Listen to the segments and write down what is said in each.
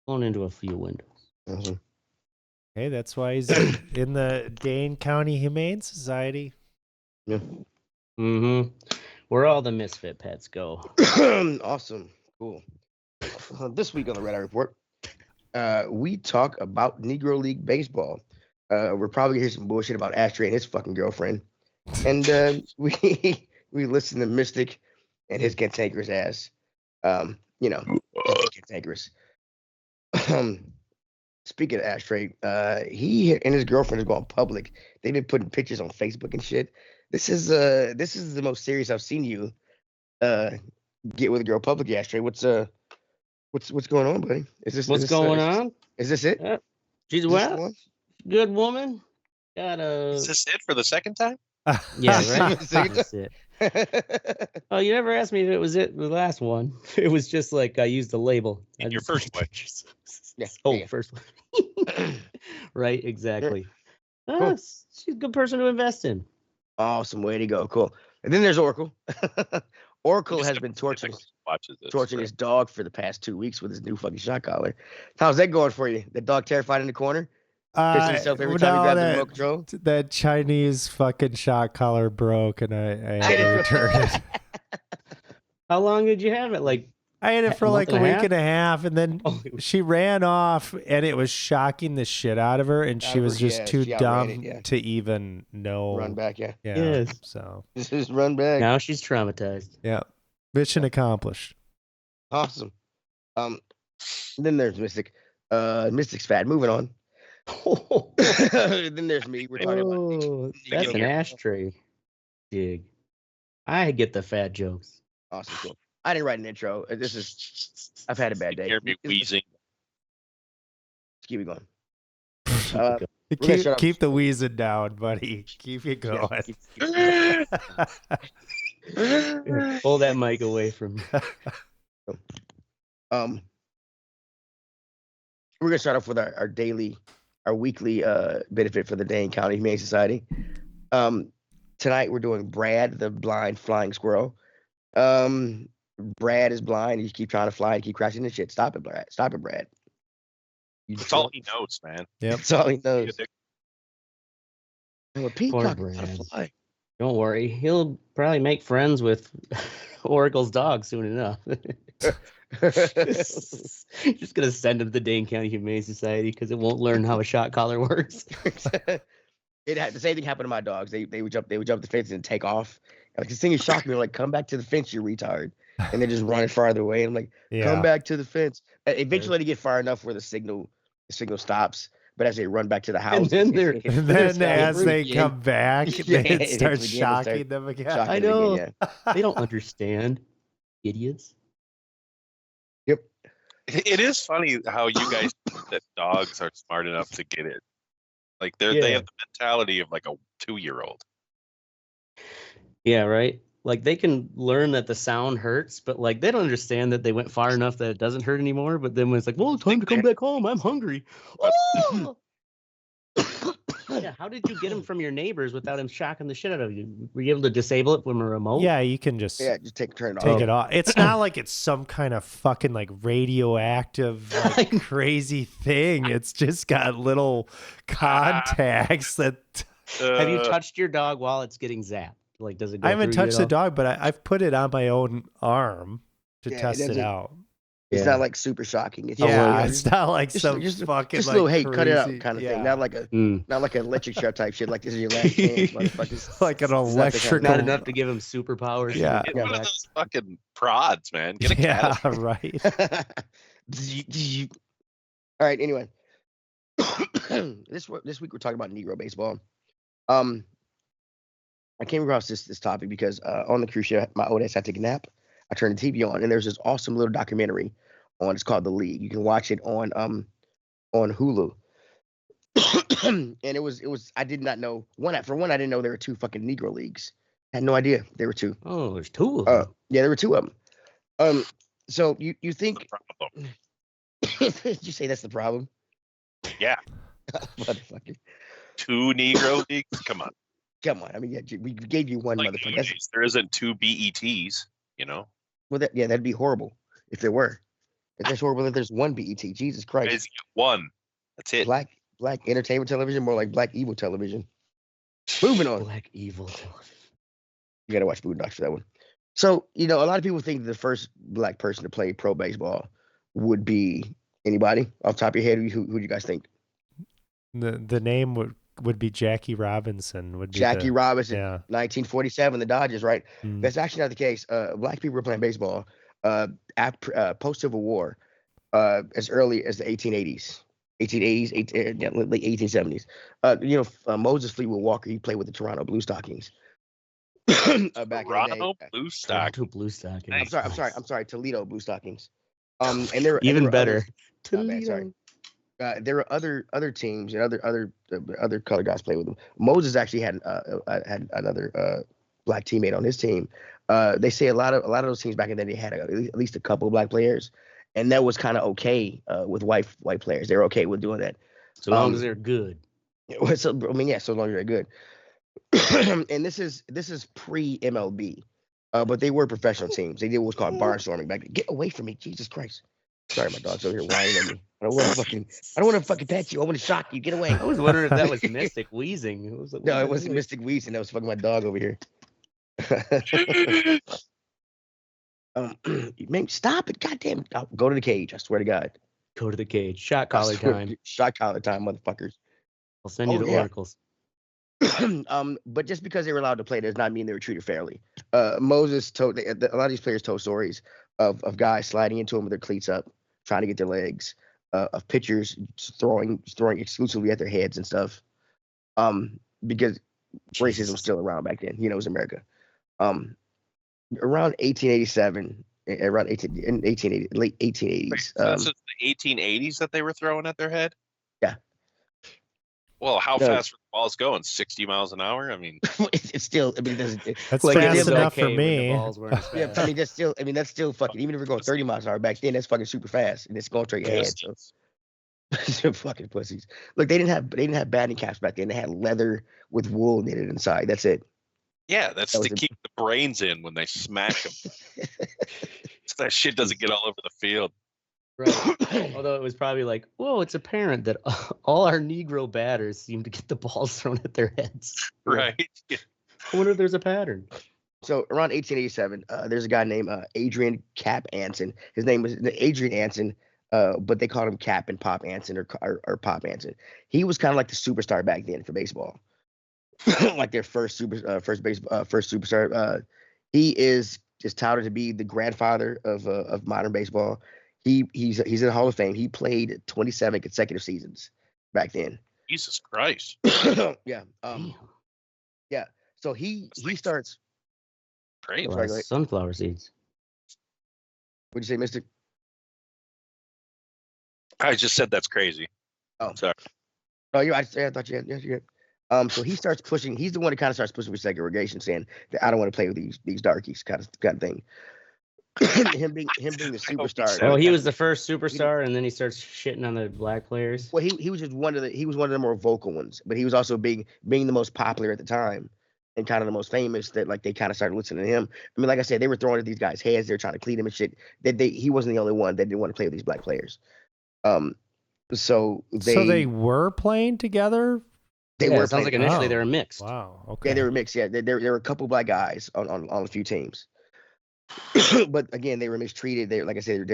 Blown into a few windows. Mm-hmm. Hey, that's why he's in the Dane County Humane Society. Yeah. Mm-hmm. Where all the misfit pets go. Awesome. Cool. This week on the Red Eye Report, we talk about Negro League Baseball. We're probably gonna hear some bullshit about Ashtray and his fucking girlfriend. And we listen to Mystic and his cantankerous ass. Cantankerous. Speaking of Ashtray, he and his girlfriend is going public. They've been putting pictures on Facebook and shit. This is the most serious I've seen you get with a girl public, Ashtray. What's going on, buddy? What's going on? Is this it? She's well, good woman. Got a. Is this it for the second time? Yeah, right. That's it. Oh, you never asked me if it was it the last one. It was just like I used the label. In your first one. Yeah. Yeah. First one. Right, exactly. Cool. She's a good person to invest in. Awesome, way to go. Cool. And then there's Oracle. Oracle has been torturing his dog for the past 2 weeks with his new fucking shot collar. How's that going for you? The dog terrified in the corner? Pissing himself every time he grabs the remote control? That Chinese fucking shot collar broke, and I had to return it. How long did you have it? Like I had it for like a week and a half, and then Oh. she ran off, and it was shocking the shit out of her, and she was just too dumb to even know. Run back, yeah. Yeah. So Just run back. Now she's traumatized. yeah, mission accomplished. Awesome. Then there's Mystic. Mystic's fat. Moving on. Then there's me. We're talking about that's an Ashtray dig. I get the fat jokes. awesome. Cool. I didn't write an intro. I've had a bad day. Hear me wheezing. Keep it going. Keep the wheezing down, buddy. Keep it going. Pull that mic away from me. We're gonna start off with our weekly benefit for the Dane County Humane Society. Tonight we're doing Brad, the blind flying squirrel. Brad is blind. You keep trying to fly and keep crashing into shit. Stop it, Brad. Stop it, Brad. That's all he knows, man. Yep. That's all he knows. I'm a peacock. Brad. How to fly. Don't worry. He'll probably make friends with Oracle's dog soon enough. Just going to send him to the Dane County Humane Society because it won't learn how a shot collar works. The same thing happened to my dogs. They would jump the fence and take off. Like this thing is shocking me. Like, come back to the fence, you retard. And they're just running farther away. I'm like, come back to the fence. Eventually they get far enough where the signal stops. But as they run back to the house, and then as they come back, it starts shocking them again. I know. They don't understand. Idiots. Yep. It is funny how you guys think that dogs are smart enough to get it. Like they have the mentality of like a 2-year-old. Yeah, right. Like they can learn that the sound hurts, but like they don't understand that they went far enough that it doesn't hurt anymore. But then when it's like, well, time to come back home, I'm hungry. Oh! Yeah, how did you get him from your neighbors without him shocking the shit out of you? Were you able to disable it from a remote? Yeah, you can just turn it off. It's not like it's some kind of fucking like radioactive like, crazy thing. It's just got little contacts that. Have you touched your dog while it's getting zapped? Like, does it go I haven't touched the dog, but I've put it on my own arm to test it out. It's not like super shocking. It's not like some fucking just a little, like hey, cut it out kind of thing. Not like an electric shock type shit. Like this is your last chance, motherfuckers. Like an electrical. Not enough to give him superpowers. Yeah. Get one of those fucking prods, man. Get a cat. Right. All right. Anyway, this week we're talking about Negro baseball. I came across this topic because on the cruise ship, my old ass had to take a nap. I turned the TV on, and there's this awesome little documentary on. It's called The League. You can watch it on Hulu. And it was. I did not know I didn't know there were 2 fucking Negro leagues. I had no idea there were 2. Oh, there's 2 of them. Yeah, there were 2 of them. So you think? Did you say that's the problem? Yeah. Motherfucker. 2 Negro leagues. Come on. I mean, yeah, we gave you one, like motherfucker. There isn't 2 BETs, you know. Well, that'd be horrible if there were. It's horrible that there's one BET. Jesus Christ. Guys get one. That's it. Black entertainment television, more like black evil television. Moving on. Black evil television. You gotta watch Boondocks for that one. So, a lot of people think the first black person to play pro baseball would be anybody off the top of your head. Who do you guys think? The name would be Jackie Robinson. Jackie Robinson, yeah. 1947, the Dodgers, right? Mm. That's actually not the case. Black people were playing baseball post-Civil War, as early as the 1880s. Late 1870s. Moses Fleetwood Walker, he played with the Toronto Blue Stockings. Back in the day. Blue Stockings. Toronto Blue Stockings. I'm sorry, Toledo Blue Stockings. And there even were better. Sorry. There were other teams and other colored guys play with them. Moses actually had another black teammate on his team. They say a lot of those teams back in the day had at least a couple of black players, and that was kind of okay with white players. They were okay with doing that, So long as they're good. so long as they're good. And this is pre MLB, but they were professional teams. They did what's called barnstorming back then. Get away from me, Jesus Christ! Sorry, my dog's over here whining at me. I don't want to fucking pet you. I want to shock you. Get away. I was wondering if that was Mystic wheezing. It was like, No, it wasn't Mystic Wheezing. That was fucking my dog over here. Man, stop it. Goddamn it. Oh, go to the cage. I swear to God. Go to the cage. Shot collar time. Shot collar time, motherfuckers. I'll send you the oracles. But just because they were allowed to play does not mean they were treated fairly. Moses told a lot of these players told stories of guys sliding into them with their cleats up, trying to get their legs, of pitchers throwing exclusively at their heads and stuff. Because racism was still around back then. It was America. Around 1887, late 1880s. So this is the 1880s that they were throwing at their head? Yeah. Well, how fast were the balls going? 60 miles an hour? I mean, it's still. I mean, that's fast enough for me. Yeah, I mean, that's still fucking. Even if we're going 30 miles an hour back then, that's fucking super fast, and it's going straight your head. So. Fucking pussies. Look, they didn't have batting caps back then. They had leather with wool knitted inside. That's it. Yeah, that's to keep the brains in when they smash them. So that shit doesn't get all over the field. Right. Although it was probably like, whoa, it's apparent that all our Negro batters seem to get the balls thrown at their heads. Right. I wonder if there's a pattern. So around 1887, there's a guy named Adrian Cap Anson. His name was Adrian Anson, but they called him Cap and Pop Anson or Pop Anson. He was kind of like the superstar back then for baseball, like their first superstar. He is touted to be the grandfather of modern baseball. He's in the Hall of Fame. He played 27 consecutive seasons back then. Jesus Christ. Yeah. Yeah. So he starts. Great. Sunflower seeds. What'd you say, Mystic? I just said that's crazy. Oh, sorry. Oh, I thought you had. Yes, you had. So he starts pushing. He's the one that kind of starts pushing for segregation, saying that I don't want to play with these darkies, kind of thing. him being the superstar. Oh, he was the first superstar, and then he starts shitting on the black players. Well, he was just one of the more vocal ones, but he was also being the most popular at the time and kind of the most famous. That like they kind of started listening to him. I mean, like I said, they were throwing at these guys' heads. They were trying to clean him and shit. He wasn't the only one that didn't want to play with these black players. So they were playing together. They were. Sounds like initially they were mixed. Wow. Okay. Yeah, they were mixed. Yeah, there were a couple black guys on a few teams. But again, they were mistreated. They, like I said,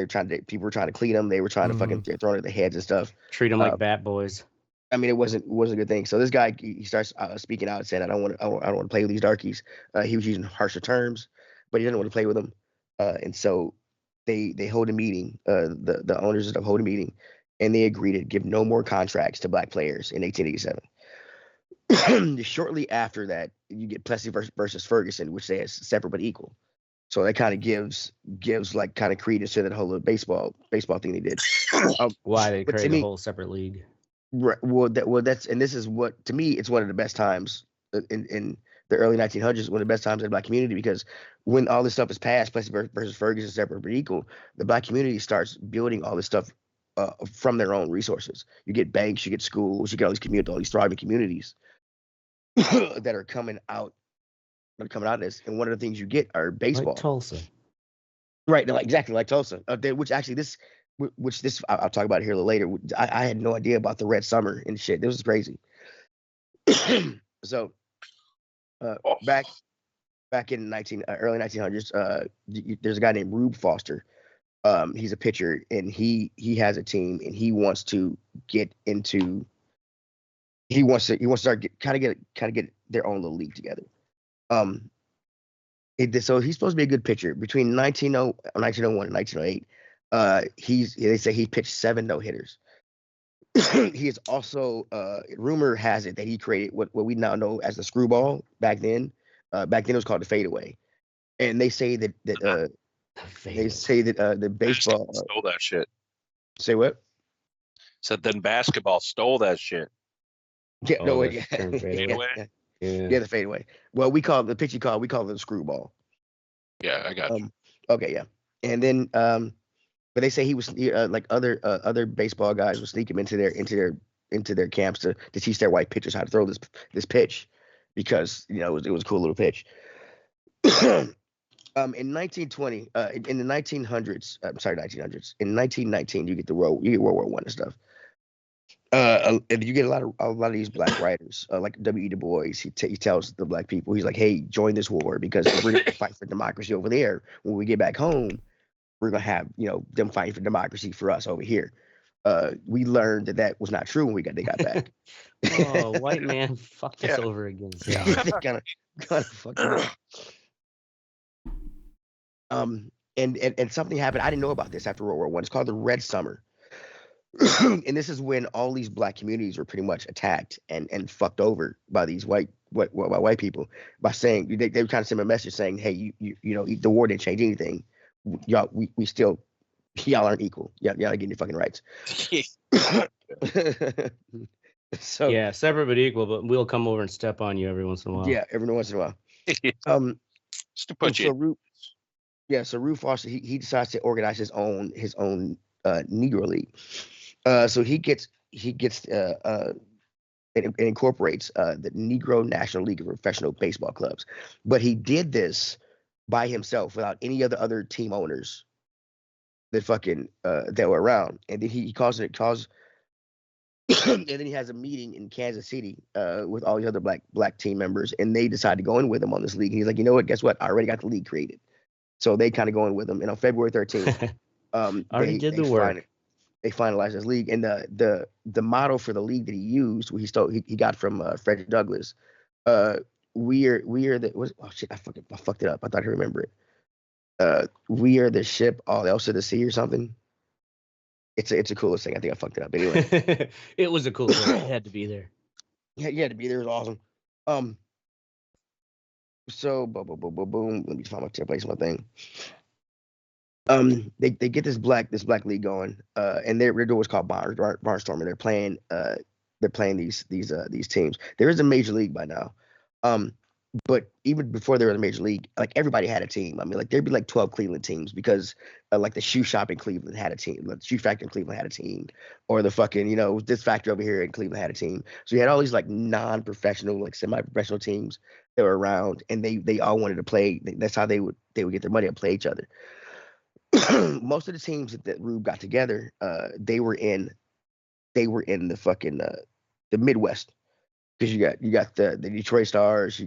people were trying to clean them. They were trying to fucking throw it at their heads and stuff. Treat them like bat boys. I mean, it wasn't a good thing. So this guy, he starts speaking out and saying, I don't want to play with these darkies. He was using harsher terms, but he didn't want to play with them. And so they hold a meeting. The owners and stuff hold a meeting, and they agree to give no more contracts to black players in 1887. Shortly after that, you get Plessy versus Ferguson, which says separate but equal. So that kind of gives like kind of credence to that whole baseball thing they did. Why they created a whole separate league? Right. This is what, to me, it's one of the best times in the early 1900s, one of the best times in the black community, because when all this stuff is passed, Plessy versus Ferguson, separate but equal, the black community starts building all this stuff from their own resources. You get banks, you get schools, you get all these thriving communities that are coming out of this, and one of the things you get are baseball. Like Tulsa. Right, no, exactly like Tulsa. Which actually, this which this I'll talk about here a little later. I had no idea about the Red Summer and shit. This was crazy. So back in early 1900s, there's a guy named Rube Foster. He's a pitcher, and he has a team, and he wants to get into. He wants to start get their own little league together. So he's supposed to be a good pitcher between 1901 and 1908. They say he pitched 7 no-hitters. He is also rumor has it that he created what we now know as the screwball. Back then it was called the fadeaway, and they say that the baseball stole that shit. Say what? Said then basketball stole that shit. Yeah, the fadeaway. Well, we call it the pitch you call. We call it the screwball. Yeah, I got you. Okay, yeah, and then but they say he was like other baseball guys would sneak him into their camps to teach their white pitchers how to throw this pitch, because it was a cool little pitch. In 1920, in the 1900s, in 1919, you get World War I and stuff. And you get a lot of these black writers, like W.E. Du Bois. He tells the black people, he's like, "Hey, join this war, because we're going to fight for democracy over there. When we get back home, we're going to have them fighting for democracy for us over here." We learned that was not true when they got back. Oh, white man fucked us over again. Yeah, kind of fucked it up. And something happened. I didn't know about this after World War I. It's called the Red Summer. And this is when all these black communities were pretty much attacked and fucked over by these white people, by saying they were kind of send a message saying, "Hey, the war didn't change anything. Y'all aren't equal. Y'all not getting your fucking rights." So yeah, separate but equal, but we'll come over and step on you every once in a while. Yeah, every once in a while. Just to put you. So Rube Foster, he decides to organize his own Negro League. So he gets it incorporates the Negro National League of Professional Baseball Clubs, but he did this by himself without any other team owners that were around. And then he calls and then he has a meeting in Kansas City with all the other black team members, and they decide to go in with him on this league. And he's like, "You know what? Guess what? I already got the league created." So they kind of go in with him. And on February 13th, they finalized this league, and the motto for the league that he used, he got from Frederick Douglass. We are the I fucked it up. I thought I remember it. We are the ship, all else of the sea, or something. It's the coolest thing. I think I fucked it up anyway. It was a cool thing. It had to be there. Yeah, you had to be there. It was awesome. So boom. Let me find my place, my thing. They get this black league going, and they're doing what's called barnstorming. They're playing these teams. There is a major league by now, but even before there was a major league, like everybody had a team. I mean, like there'd be like 12 Cleveland teams, because like the shoe shop in Cleveland had a team, the shoe factory in Cleveland had a team, or the fucking this factory over here in Cleveland had a team. So you had all these like non-professional, like semi-professional teams that were around, and they all wanted to play. That's how they would get their money and play each other. Most of the teams that Rube got together, they were in the fucking the Midwest, because you got the Detroit Stars, you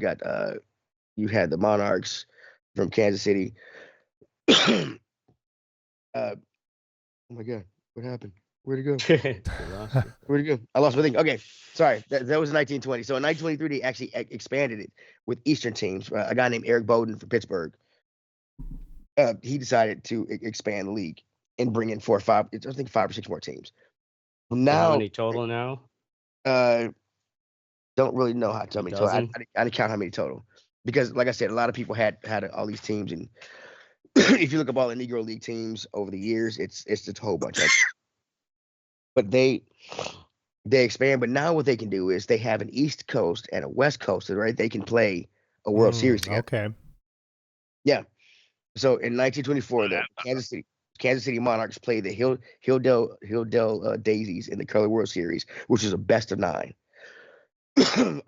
had the Monarchs from Kansas City. Oh my God, what happened? Where'd it go? Where'd it go? I lost my thing. Okay, sorry. That was 1920. So in 1923, they actually expanded it with Eastern teams. A guy named Eric Bowden from Pittsburgh. He decided to expand the league and bring in 4 or 5, I think 5 or 6 more teams. Now, how many total now? Don't really know how many total. I didn't count how many total, because, like I said, a lot of people had all these teams, and if you look up all the Negro League teams over the years, it's just a whole bunch of. But they expand. But now what they can do is they have an East Coast and a West Coast, right? They can play a World Series together. Okay. Yeah. So in 1924, the Kansas City Monarchs played the Hilldale Daisies in the Curly World Series, which is a best of 9. 9.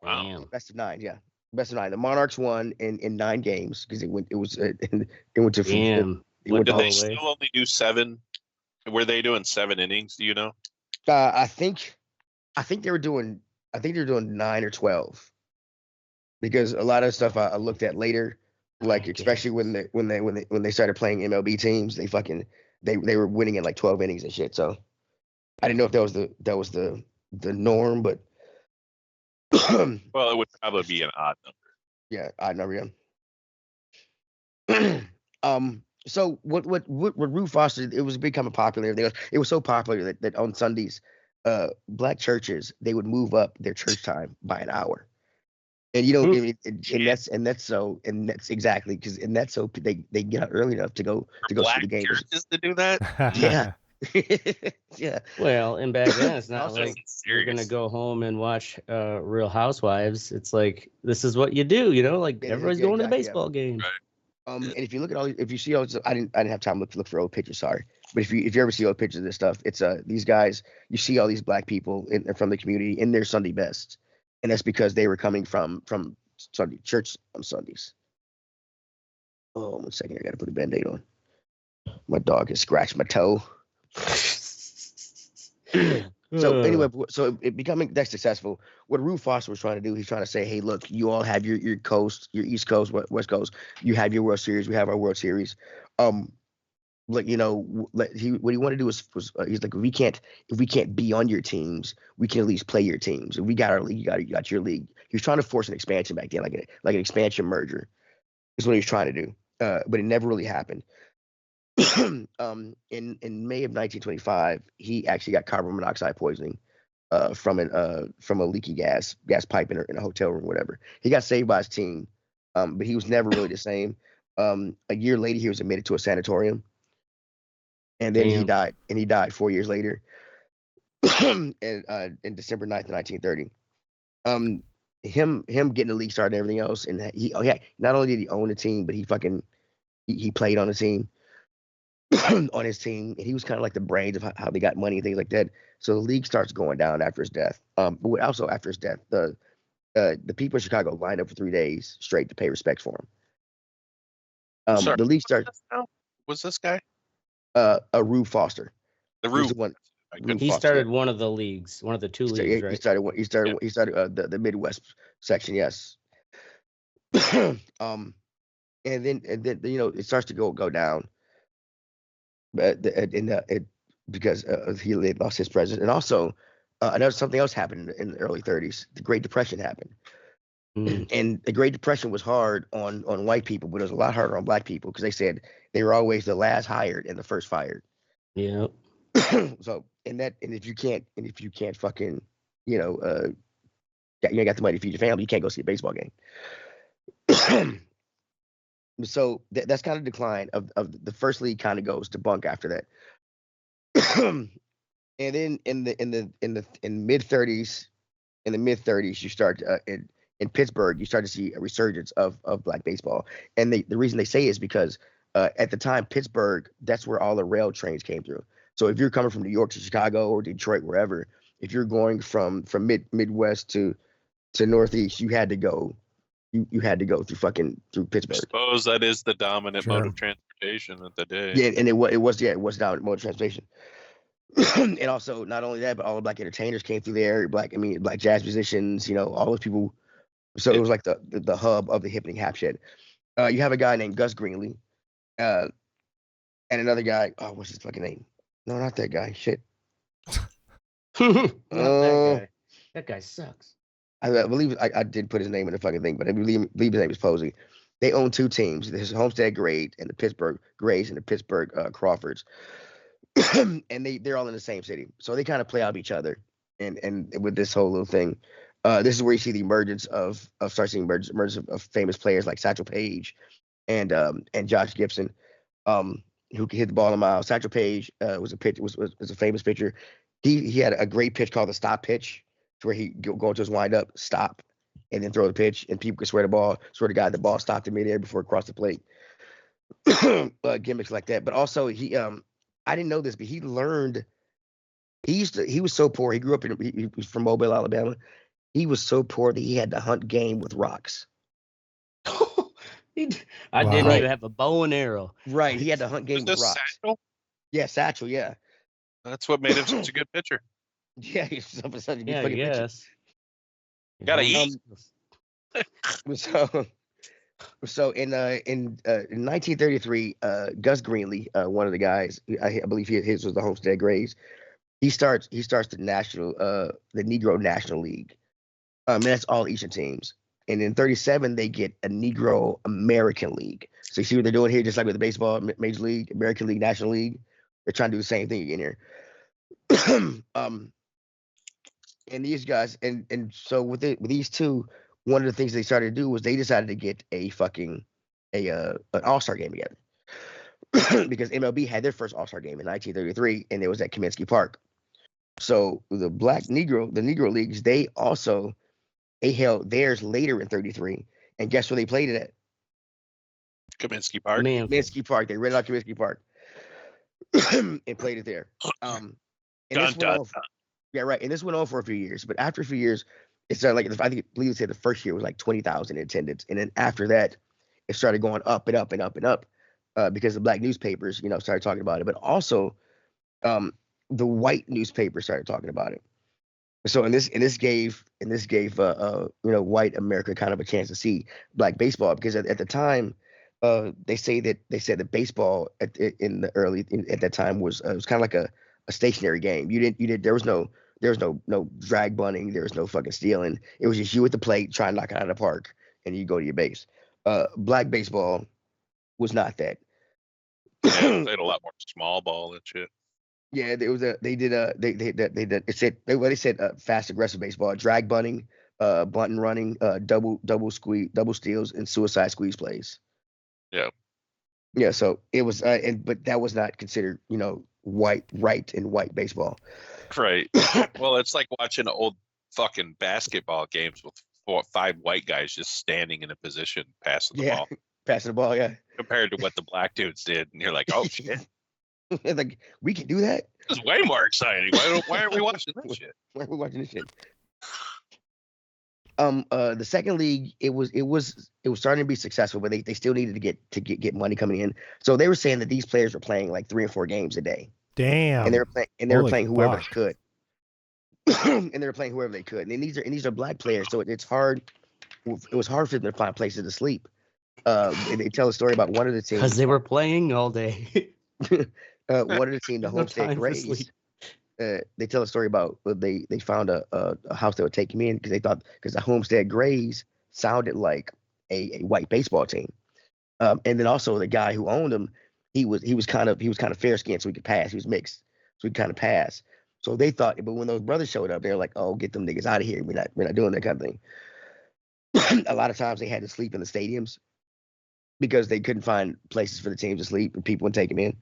Wow. Best of 9, yeah. Best of 9. The Monarchs won in 9 games, because it went to Damn. Did they still only do 7 Were they doing 7 innings? Do you know? I think they were doing 9 or 12, because a lot of stuff I looked at later, like especially when they started playing MLB teams, they were winning in like 12 innings and shit. So I didn't know if that was the norm, but well, it would probably be an odd number. Yeah, odd number. Yeah. So what Rube Foster, it was becoming popular. It was so popular that on Sundays, black churches, they would move up their church time by an hour. And that's exactly because so they get out early enough to go see Black the game. churches to do that? Yeah. Yeah. Well, and back then it's not Also, like you're gonna go home and watch Real Housewives. It's like this is what you do, like everybody's going to the baseball game. Right. And if you look at if you see all, I didn't have time to look for old pictures. Sorry, but if you ever see old pictures of this stuff, it's these guys. You see all these black people from the community in their Sunday best, and that's because they were coming from Sunday church on Sundays. Oh, 1 second, I got to put a Band-Aid on. My dog has scratched my toe. So anyway, so it becoming that successful. What Rube Foster was trying to do, he's trying to say, hey, look, you all have your coast, your East Coast, West Coast. You have your World Series. We have our World Series. What he wanted to do was he's like, if we can't be on your teams, we can at least play your teams. If we got our league, you got your league. He was trying to force an expansion back then, like an expansion merger, is what he was trying to do. But it never really happened. In May of 1925, he actually got carbon monoxide poisoning from a leaky gas pipe in a hotel room, whatever. He got saved by his team, but he was never really the same. A year later, he was admitted to a sanatorium, and then he died. And he died 4 years later, in December 9th, 1930. Him getting the league started and everything else, and he not only did he own the team, but he played on the team. On his team, and he was kind of like the brains of how they got money and things like that. So the league starts going down after his death. But also after his death, the people in Chicago lined up for 3 days straight to pay respects for him. Sorry, the league started. Was this guy? Rube Foster. The Rube. He started one of the leagues, one of the two leagues, right? He started the Midwest section, yes. And then it starts to go down. But because he lost his president, and also something else happened in the early 30s. The Great Depression happened, and the Great Depression was hard on white people, but it was a lot harder on black people because they said they were always the last hired and the first fired. Yeah. So if you can't fucking you ain't got the money to feed your family, you can't go see a baseball game. So that's kind of decline of the first league kind of goes to bunk after that. And then in the mid 30s, you start in Pittsburgh, you start to see a resurgence of black baseball. And the reason they say is because at the time, Pittsburgh, that's where all the rail trains came through. So if you're coming from New York to Chicago or Detroit, wherever, if you're going from Midwest to Northeast, you had to go. You had to go through Pittsburgh. I suppose that is the dominant mode of transportation of the day. Yeah, and it was dominant mode of transportation. And also, not only that, but all the black entertainers came through there. Black jazz musicians, all those people. So it was like the hub of the hip and hap shit. You have a guy named Gus Greenlee, and another guy. Oh, what's his fucking name? No, not that guy. Shit. Not that guy. That guy sucks. I believe I did put his name in the fucking thing, but I believe his name is Posey. They own two teams: there's Homestead Grays and the Pittsburgh Grays and the Pittsburgh Crawfords, and they're all in the same city, so they kind of play off each other. And with this whole little thing, this is where you see the emergence of famous players like Satchel Paige and Josh Gibson, who could hit the ball a mile. Satchel Paige was a famous pitcher. He had a great pitch called the stop pitch, to where he go into his windup, stop, and then throw the pitch, and people could swear to God, the ball stopped in midair before it crossed the plate. Gimmicks like that. But also he, I didn't know this, but he learned. He was so poor. He grew up he was from Mobile, Alabama. He was so poor that he had to hunt game with rocks. I didn't even have a bow and arrow. Right, he had to hunt game with rocks. Satchel? Yeah, Satchel. Yeah. That's what made him such a good pitcher. Yeah, he's such a good fucking Yeah, pitcher. yes. Gotta eat. So in 1933, Gus Greenlee, one of the guys, I believe his was the Homestead Grays. He starts the Negro National League. And that's all Eastern teams. And in 37, they get a Negro American League. So you see what they're doing here, just like with the baseball, Major League, American League, National League. They're trying to do the same thing again here. And these guys, and so with these two, one of the things they started to do was they decided to get an All-Star game together. Because MLB had their first All-Star game in 1933, and it was at Kaminsky Park. So the Negro Leagues, they held theirs later in 33. And guess where they played it at? Kaminsky Park. Kaminsky Park. They rented out Kaminsky Park and played it there. And this went on, yeah, right. And this went on for a few years. But after a few years, it started I believe they said the first year was like 20,000 in attendance. And then after that, it started going up and up and up and up because the black newspapers, started talking about it. But also, the white newspapers started talking about it. So this gave white America kind of a chance to see black baseball, because at the time, they said that baseball at that time was kind of like a stationary game. There was no drag bunting, there was no fucking stealing. It was just you at the plate trying to knock it out of the park, and you go to your base. Black baseball was not that. They had a lot more small ball and shit. Yeah, they said fast aggressive baseball, drag bunting, bunt and running, double steals, and suicide squeeze plays. Yeah. Yeah, so it was, but that was not considered, white baseball. Right. Well, it's like watching old fucking basketball games with 4 or 5 white guys just standing in a position passing the ball. Passing the ball, yeah. Compared to what the black dudes did, and you're like, oh shit. Like, we can do that? This is way more exciting. Why aren't we watching this shit? Why are we watching this shit? The second league, it was starting to be successful, but they still needed to get money coming in. So they were saying that these players were playing like 3 or 4 games a day. Damn. And they were playing whoever fuck. they could. And they were playing whoever they could. And these are black players, so it's hard. It was hard for them to find places to sleep. They tell a story about one of the teams, because they were playing all day. one of the team, the No Homestead time for Grays. sleep. They tell a story about they found a house that would take him in because the Homestead Grays sounded like a white baseball team. And then also the guy who owned them, he was kind of fair skinned, so he could pass. He was mixed, so he could kind of pass. So they thought, but when those brothers showed up, they were like, "Oh, get them niggas out of here. We're not doing that kind of thing." A lot of times they had to sleep in the stadiums because they couldn't find places for the teams to sleep, and people would take them in.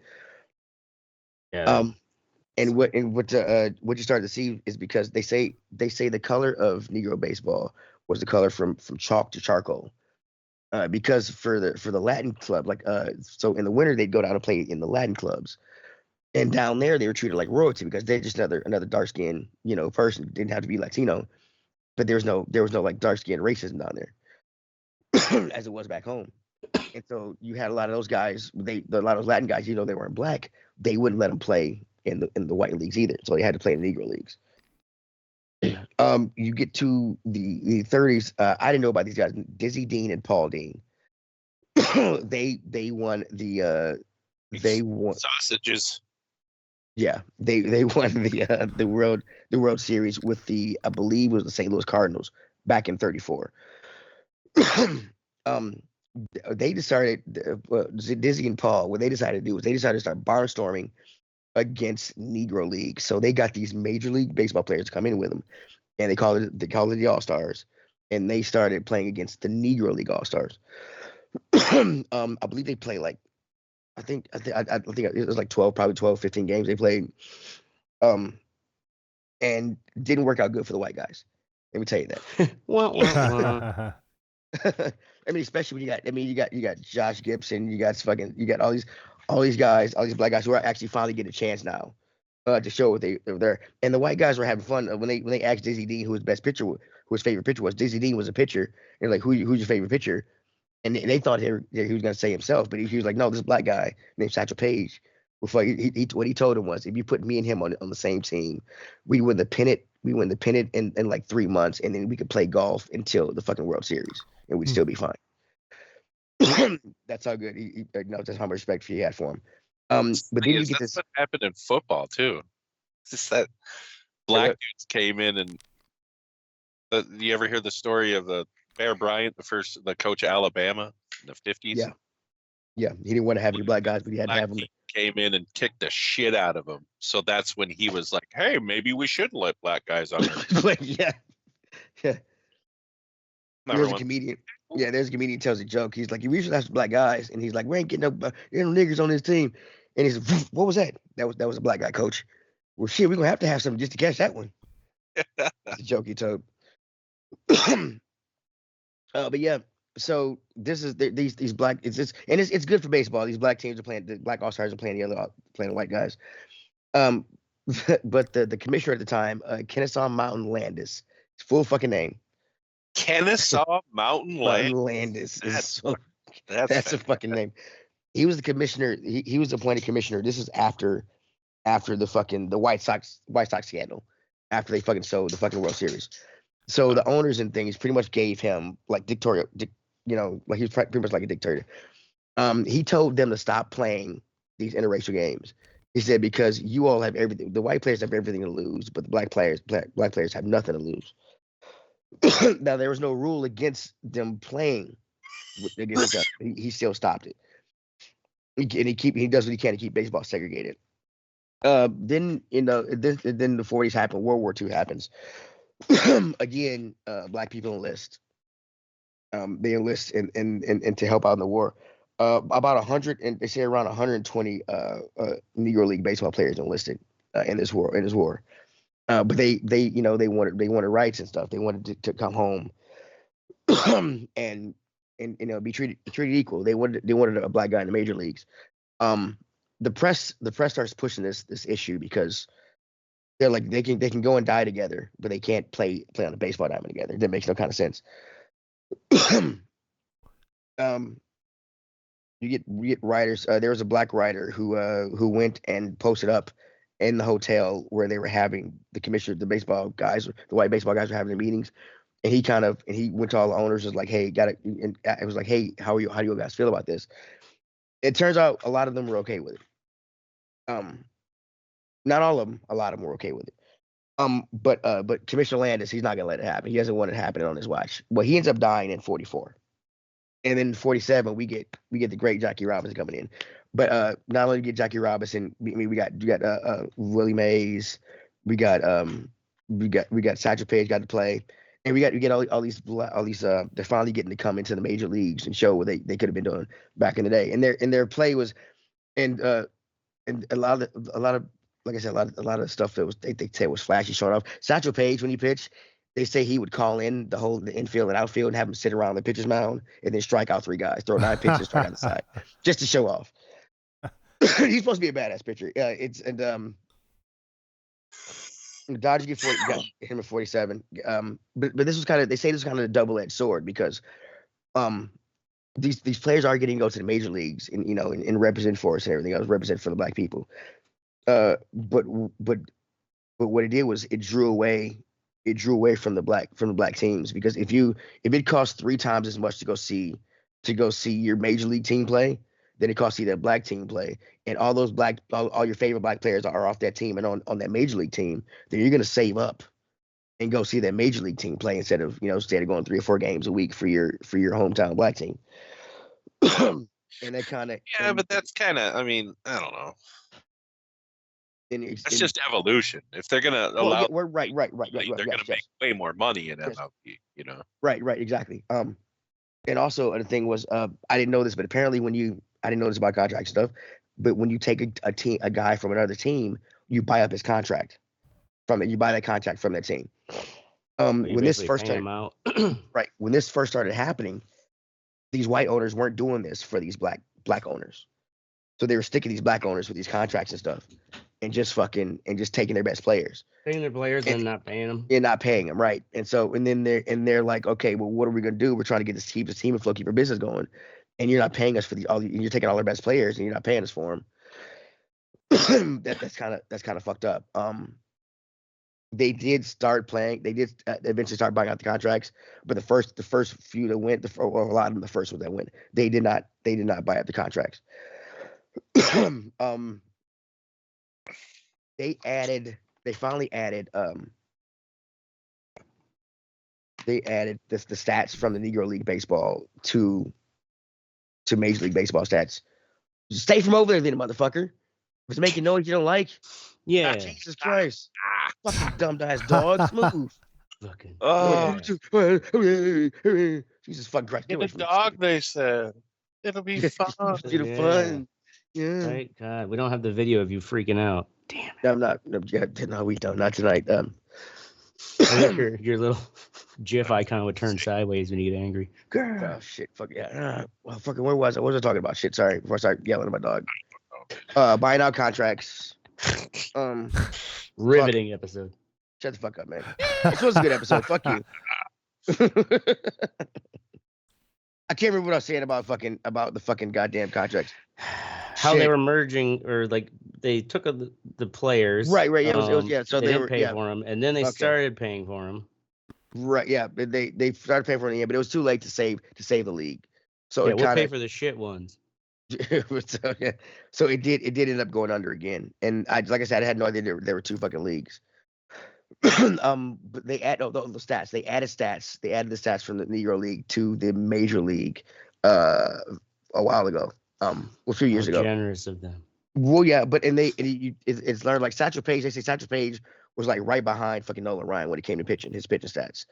Yeah. And what you start to see is because they say the color of Negro baseball was the color from chalk to charcoal. Because for the Latin club, so in the winter they'd go down and play in the Latin clubs, and down there they were treated like royalty because they're just another dark skinned person. Didn't have to be Latino, but there was no like dark skinned racism down there as it was back home. And so you had a lot of those guys. A lot of those Latin guys, they weren't black. They wouldn't let them play in the white leagues either. So they had to play in the Negro leagues. You get to the 30s. I didn't know about these guys, Dizzy Dean and Paul Dean. they won the sausages. Yeah, they won the World Series with I believe it was the St. Louis Cardinals back in 34. They decided, Dizzy and Paul, what they decided to do was they decided to start barnstorming against Negro League. So they got these Major League Baseball players to come in with them, and they called it the All-Stars, and they started playing against the Negro League All-Stars. I believe they played I think it was like 12, 15 games they played, and didn't work out good for the white guys. Let me tell you that. I mean, especially when you got Josh Gibson, you got all these guys, all these black guys who are actually finally getting a chance now to show what they were there. And the white guys were having fun when they asked Dizzy Dean who his favorite pitcher was. Dizzy Dean was a pitcher, and like, who's your favorite pitcher? And they thought he was gonna say himself, but he was like, no, this black guy named Satchel Paige. Before what he told him was, if you put me and him on the same team, we win the pennant. We win the pennant in like 3 months, and then we could play golf until the fucking World Series, and we'd still be fine. That's how good that's how much respect he had for him. But then you get this. What happened in football too. It's just that black dudes came in, and you ever hear the story of the Bear Bryant, the coach of Alabama in the 50s? Yeah, he didn't want to have any black guys, but he had to have them. Came in and kicked the shit out of him. So that's when he was like, "Hey, maybe we should let black guys on." yeah. There's a comedian. Yeah, there's a comedian tells a joke. He's like, "We should have some black guys," and he's like, "We ain't getting no niggers on this team." And he's like, "What was that? That was a black guy, coach." Well, shit, we're gonna have to have something just to catch that one. That's a joke he told. But yeah, so this is these black. It's good for baseball. These black teams are playing. The black all-stars are playing playing the white guys. But the commissioner at the time, Kennesaw Mountain Landis, his full fucking name. Kennesaw Mountain Landis. That's a fucking name. He was the commissioner. He was appointed commissioner. This is after the White Sox scandal, after they fucking sold the fucking World Series. So the owners and things pretty much gave him like dictatorial, like he was pretty much like a dictator. He told them to stop playing these interracial games. He said, because you all have everything. The white players have everything to lose, but the black players have nothing to lose. Now there was no rule against them playing against each other. He still stopped it. He does what he can to keep baseball segregated. Then then the 40s happen. World War II happens. Again, black people enlist. They enlist and to help out in the war. About 100, and they say around 120 Negro League baseball players enlisted in this war. But they wanted rights and stuff. They wanted to come home and be treated equal. They wanted a black guy in the major leagues. The press starts pushing this issue because they're like they can go and die together, but they can't play on a baseball diamond together. That makes no kind of sense. You get writers. There was a black writer who went and posted up in the hotel where they were having the commissioner, the white baseball guys were having their meetings, and he went to all the owners, was like, "Hey, and it was like, hey, how do you guys feel about this?" It turns out a lot of them were okay with it. Not all of them, a lot of them were okay with it. But Commissioner Landis, he's not gonna let it happen. He doesn't want it happening on his watch. Well, he ends up dying in 44. And then in 47, we get the great Jackie Robinson coming in. But not only get Jackie Robinson, we got Willie Mays, we got Satchel Paige got to play, and we get all these they're finally getting to come into the major leagues and show what they could have been doing back in the day. And their play was, and a lot of like I said, a lot of stuff that was they say was flashy, showing off. Satchel Paige, when he pitched, they say he would call in the infield and outfield and have them sit around the pitcher's mound and then strike out 3 guys, throw 9 pitches, strike out the side, just to show off. He's supposed to be a badass pitcher. The Dodgers got him at 47. But this was they say this was kind of a double-edged sword because these players are getting to go to the major leagues and represent for us and everything else, represent for the black people. But what it did was it drew away from the black teams, because if it costs 3 times as much to go see your major league team play than it costs to see that black team play, and all those all your favorite black players are off that team and on that major league team, then you're gonna save up and go see that major league team play instead of going 3 or 4 games a week for your hometown black team. And that kind of but that's kind of, I mean, I don't know. It's just evolution. If they're gonna allow, right. They're gonna make way more money in MLB, Right, exactly. And also the thing was, I didn't know this, but apparently I didn't know this about contract stuff, but when you take a guy from another team, you buy up his contract from it. You buy that contract from that team. When this first started happening, these white owners weren't doing this for these black owners. So they were sticking these black owners with these contracts and stuff, and just taking their best players. Paying their players and not paying them. And not paying them, right. And so then they're like, okay, well, what are we gonna do? We're trying to keep this team afloat, keep our business going, and you're not paying us for and you're taking all our best players and you're not paying us for them. that's kind of fucked up. They did start playing. They did eventually start buying out the contracts, but the first few that went, or a lot of them, the first ones that went, they did not buy out the contracts. They finally added the stats from the Negro League Baseball to Major League Baseball stats. Stay from over there, then, motherfucker. If it's making noise you don't like, Yeah. Jesus Christ. Fucking dumb ass dog. Move. Fucking. Oh, Jesus fucking Christ. get a dog, they said. It'll be fun. It'll fun. Yeah. Right? God, we don't have the video of you freaking out. Damn it. No, I'm not. No, we don't. Not tonight. I wish your little GIF icon would turn sideways when you get angry. Oh shit. Fuck yeah. Well, fucking. Where was I? What was I talking about? Shit. Sorry. Before I start yelling at my dog. Buying out contracts. Riveting episode. Shut the fuck up, man. This was a good episode. Fuck you. I can't remember what I was saying about the fucking goddamn contracts. How they were merging, or like they took the players. Right. Yeah, it was yeah. So they they didn't pay for them, and then they started paying for them. Right. Yeah. They started paying for it in the end, but it was too late to save the league. So yeah, we'll pay for the shit ones. So it did end up going under again, and like I said, I had no idea there were two fucking leagues. But they added the stats. They added stats. They added the stats from the Negro League to the Major League a while ago. A few years ago. Generous of them. Well, yeah, but it's learned like Satchel Paige. They say Satchel Paige was like right behind fucking Nolan Ryan when it came to pitching, his pitching stats.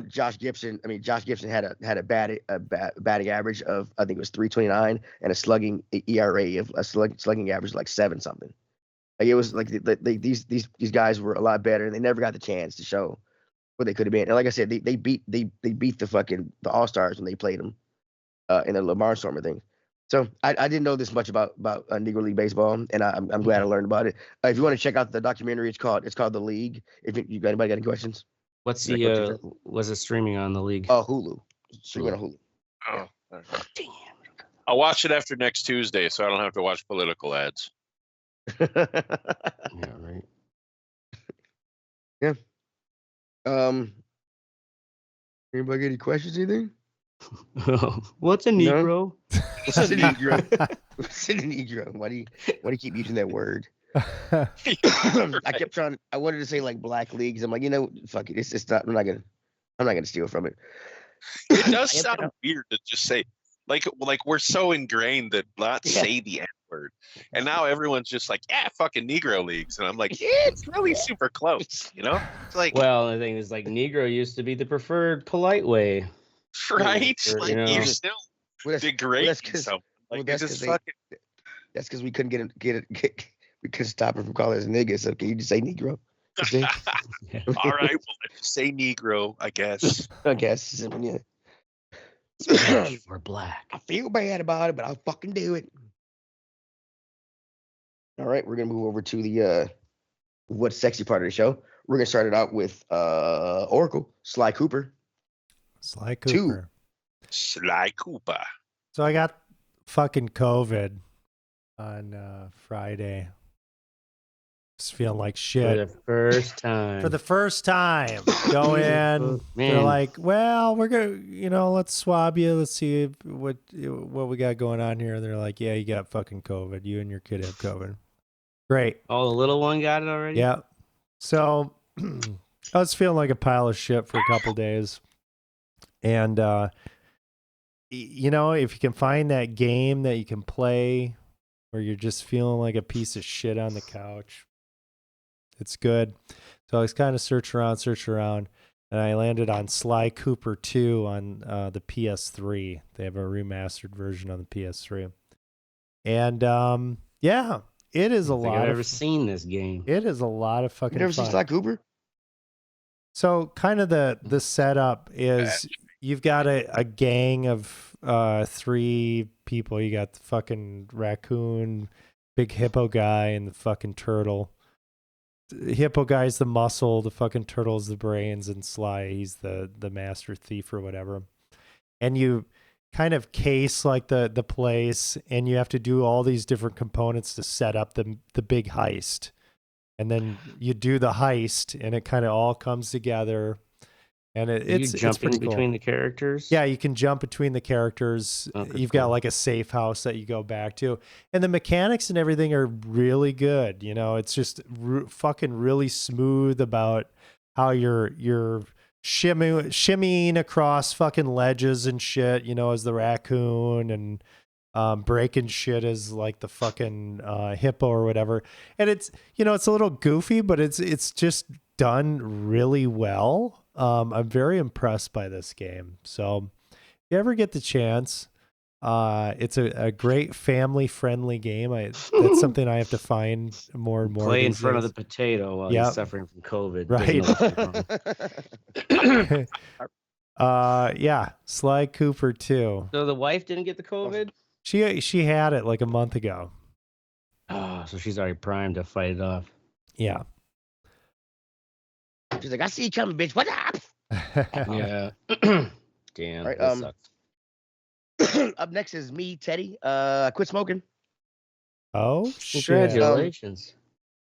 Josh Gibson had a batting average of, I think it was 329, and a slugging ERA of a slugging average of like 7 something. Like it was like these guys were a lot better, and they never got the chance to show what they could have been. And like I said, they beat the All-Stars when they played them in the Lamar Stormer thing. So I didn't know this much about Negro League Baseball, and I'm glad I learned about it. If you want to check out the documentary, it's called The League. If you got anybody got any questions? What's was it streaming on the league? Hulu. Streaming on Hulu. Oh, damn. I'll watch it after next Tuesday, so I don't have to watch political ads. Yeah, right. Yeah. Anybody got any questions? Anything? What's a Negro? What's a Negro? What's a Negro? Why do you keep using that word? I kept trying. I wanted to say like black leagues. I'm like, fuck it. It's just not. I'm not gonna steal from it. It does sound weird to just say like we're so ingrained that not say the N word, and now everyone's just like, yeah, fucking Negro leagues, and I'm like, yeah, it's really super close, It's like, well, the thing is, like, Negro used to be the preferred polite way, right? Or, like you're still degrading something. Like that's because we couldn't we couldn't stop her from calling us niggas. So can you just say Negro? All right, well, let's say Negro, I guess. Yeah. We're black. I feel bad about it, but I'll fucking do it. All right, we're gonna move over to the what's sexy part of the show. We're gonna start it out with Oracle, Sly Cooper. Sly Cooper. Sly Cooper. So I got fucking COVID on Friday. Just feeling like shit. For the first time. For the first time. Go in. They're like, well, we're going to, let's swab you. Let's see what we got going on here. And they're like, yeah, you got fucking COVID. You and your kid have COVID. Great. Oh, the little one got it already? Yeah. So I was feeling like a pile of shit for a couple days. And, if you can find that game that you can play where you're just feeling like a piece of shit on the couch, it's good. So I was kind of search around, and I landed on Sly Cooper 2 on the PS3. They have a remastered version on the PS3. And, yeah, it is a lot. I've never seen this game. It is a lot of fucking You never fun. seen Sly Cooper? So kind of the setup is you've got a gang of 3 people. You got the fucking raccoon, big hippo guy, and the fucking turtle. The hippo guy's the muscle, the fucking turtle's the brains, and Sly, he's the master thief or whatever. And you kind of case like the place, and you have to do all these different components to set up the big heist. And then you do the heist, and it kind of all comes together. And it's pretty cool. Between the characters? Yeah, you can jump between the characters. Okay, You've got like a safe house that you go back to. And the mechanics and everything are really good. You know, it's just fucking really smooth about how you're shimmying across fucking ledges and shit, you know, as the raccoon, and breaking shit as like the fucking hippo or whatever. And it's, you know, it's a little goofy, but it's just done really well. I'm very impressed by this game. So if you ever get the chance, it's a great family friendly game. That's something I have to find more and more. Play in front of the potato while he's suffering from COVID. Right. Yeah. Sly Cooper too. So the wife didn't get the COVID? She had it like a month ago. Oh, so she's already primed to fight it off. Yeah. She's like, I see you coming, bitch. What up? Yeah. Damn. All right, that sucks. Up next is me, Teddy. I quit smoking. Oh, shit. Congratulations.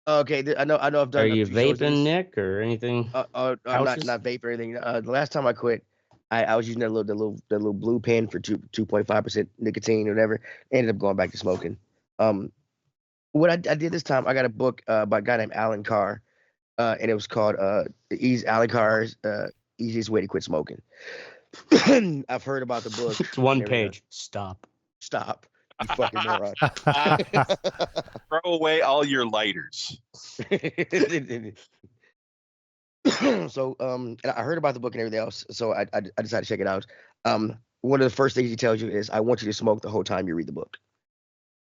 Okay, I know. I've done. Are you vaping, Nick, or anything? I'm not vaping or anything. The last time I quit, I was using the little blue pen for 2.5% nicotine or whatever. Ended up going back to smoking. What I did this time, I got a book by a guy named Alan Carr. And it was called Alan Carr's Easiest Way to Quit Smoking. I've heard about the book. It's one page. Stop. You fucking moron. Throw away all your lighters. So and I heard about the book and everything else, so I decided to check it out. One of the first things he tells you is, I want you to smoke the whole time you read the book.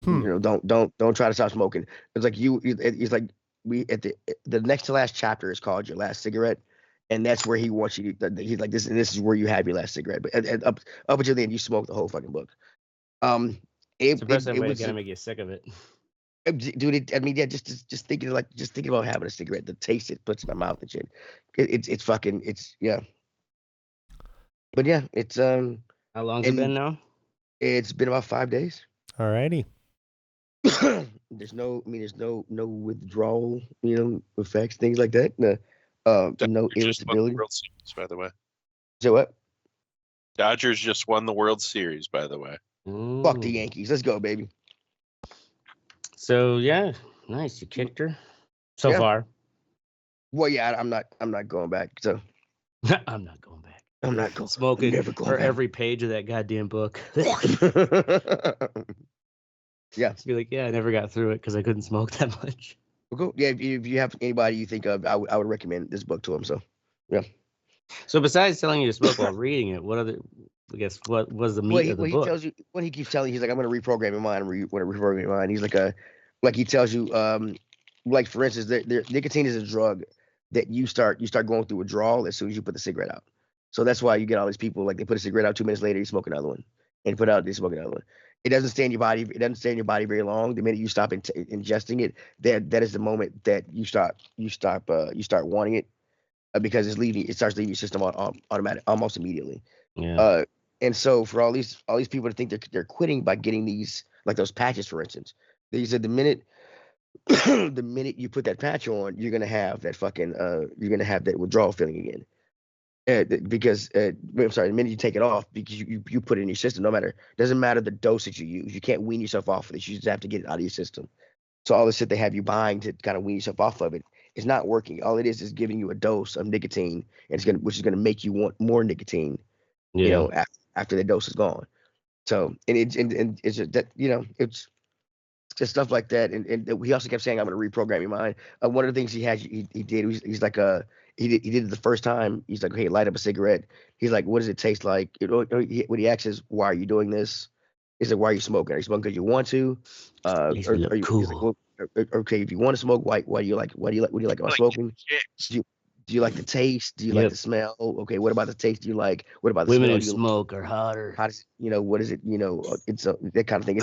You know, don't try to stop smoking. It's like it's like we at the next to last chapter is called Your Last Cigarette, and that's where he wants you to. He's like, this is where you have your last cigarette. But up until the end, you smoke the whole fucking book. It's the best way to kind of make you sick of it. Dude, I mean, yeah, just thinking about having a cigarette, the taste it puts in my mouth and shit. It's yeah. But yeah, it's How long's it been now? It's been about 5 days. Alrighty. There's no withdrawal, effects, things like that. No irritability. World Series, by the way. So what? Dodgers just won the World Series, by the way. Fuck the Yankees. Let's go, baby. So yeah, nice. You kicked her so far. Well, yeah, I'm not going back. So I'm not going back. I'm not going. Smoking never going for back. every page of that goddamn book. Yeah. Be like, yeah, I never got through it because I couldn't smoke that much. Well, cool. Yeah, if you have anybody you think of, I would recommend this book to them. So, yeah. So besides telling you to smoke while reading it, what was the meat of the book? He tells you, when he keeps telling you, he's like, I'm going to reprogram your mind. Reprogram your mind. He's like he tells you, like for instance, nicotine is a drug that you start going through withdrawal as soon as you put the cigarette out. So that's why you get all these people, like they put a cigarette out, 2 minutes later, you smoke another one, and put out, they smoke another one. It doesn't stay in your body. It doesn't stay in your body very long. The minute you stop ingesting it, that is the moment that you start wanting it, because it starts leaving your system automatic almost immediately. Yeah. And so for all these people to think they're quitting by getting these, like those patches, for instance, they said the minute you put that patch on, you're gonna have that withdrawal feeling again. Because I'm sorry, the minute you take it off, because you put it in your system, doesn't matter the dosage you use, you can't wean yourself off of it. You just have to get it out of your system. So all the shit they have you buying to kind of wean yourself off of it is not working. All it is giving you a dose of nicotine, and which is gonna make you want more nicotine. Yeah. After the dose is gone. So it's just that, it's just stuff like that. And he also kept saying, I'm going to reprogram your mind. One of the things he did, he's like, he did it the first time. He's like, hey, light up a cigarette. He's like, what does it taste like? When he asks, why are you doing this? He said, why are you smoking? Are you smoking because you want to? Or are you cool? Like, well, okay, if you want to smoke, why do you like about smoking? Do you like the taste? Do you like the smell? Okay, what about the taste? Do you like? What about the women smell? who smoke are hotter? How does, what is it? It's that kind of thing.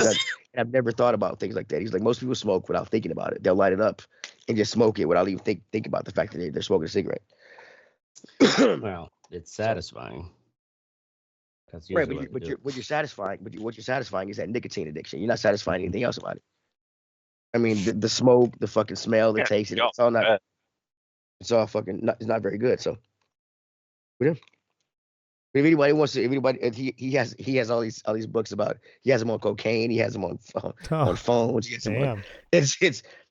I've never thought about things like that. He's like, most people smoke without thinking about it. They'll light it up and just smoke it without even think about the fact that they're smoking a cigarette. Well, it's satisfying. That's Right, usually what they do. what you're satisfying is that nicotine addiction. You're not satisfying anything else about it. I mean, the smoke, the fucking smell, the taste, it's all not. It's all fucking. It's not very good. So, yeah. If anybody wants to, he has all these books about. He has them on cocaine. He has them on phones. He has them on,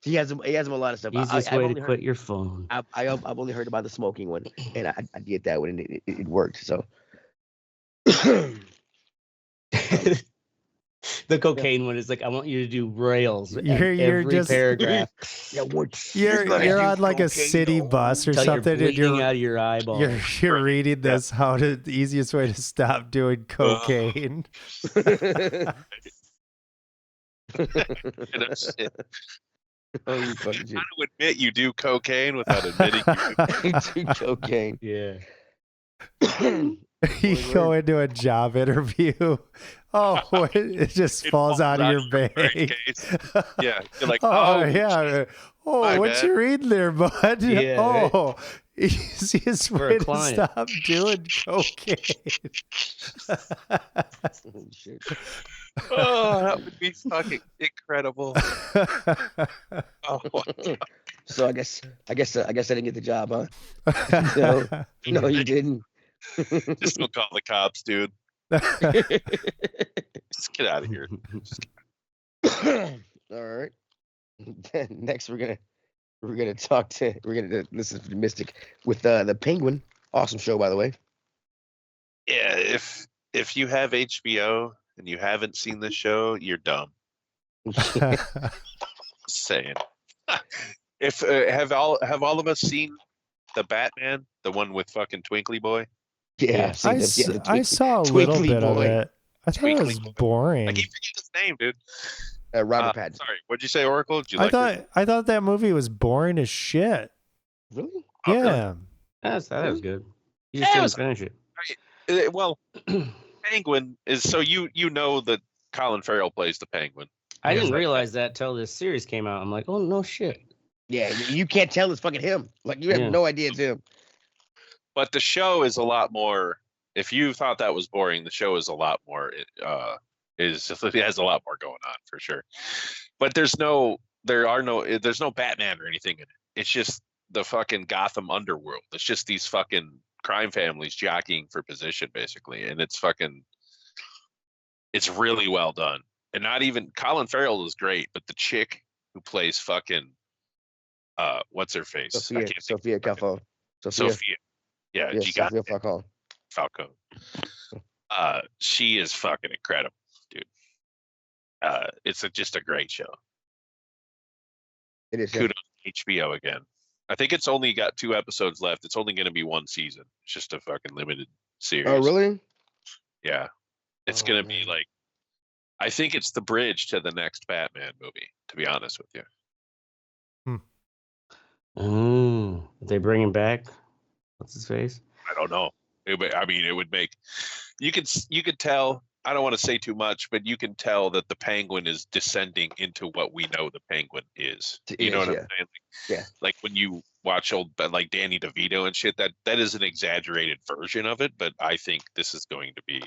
he has them a lot of stuff. Easiest way to quit your phone. I've only heard about the smoking one, and I did that one, and it worked. So. The cocaine one is like, I want you to do rails. You're every just paragraph. You're on like a city bus or something, you're and you're out of your eyeball. You're reading this. How to the easiest way to stop doing cocaine. Oh, you fucking how to admit you do cocaine without admitting you do cocaine. Yeah. You go into a job interview. Oh, it just falls out of your bag. Yeah, you're like, oh yeah. Oh, what bad. you reading there, bud? Yeah, oh, easiest way to stop doing cocaine. Oh, shit. Oh, that would be fucking incredible. Oh, so I guess I didn't get the job, huh? No, you didn't. just don't call the cops, dude. Just get out of here. All right. Next, we're gonna listen to Mystic with the Penguin. Awesome show, by the way. Yeah, if you have HBO and you haven't seen this show, you're dumb. Just saying. If have all of us seen the Batman, the one with fucking Twinkly Boy? Yeah, I saw a little bit of it. I thought it was boring. I keep forgetting his name, dude. Robert Pattinson. Sorry, what'd you say, Oracle? Did you I thought that movie was boring as shit. Really? Oh, Yeah. Really? That was good. You just didn't finish it. Well, Penguin is so you know that Colin Farrell plays the Penguin. I didn't realize that till this series came out. I'm like, oh no shit. Yeah, you can't tell it's fucking him. Like you have no idea it's him. But the show is a lot more. If you thought that was boring, the show is a lot more. It has a lot more going on for sure. But there's no Batman or anything in it. It's just the fucking Gotham underworld. It's just these fucking crime families jockeying for position, basically, and it's really well done. And not even Colin Farrell is great, but the chick who plays fucking what's her face? Sophia Falcone. Sophia. Yeah, you got Sophia Falcone. Falcone. She is fucking incredible, dude. It's just a great show. It is. Kudos to HBO again. I think it's only got 2 episodes left. It's only going to be 1 season. It's just a fucking limited series. Oh, really? Yeah. It's going to be like, I think it's the bridge to the next Batman movie, to be honest with you. Oh, they bring him back? What's his face? I don't know. It would make, you could tell, I don't want to say too much, but you can tell that the Penguin is descending into what we know the Penguin is. You know what I'm saying? Yeah. Like when you watch old, like Danny DeVito and shit, that is an exaggerated version of it, but I think this is going to be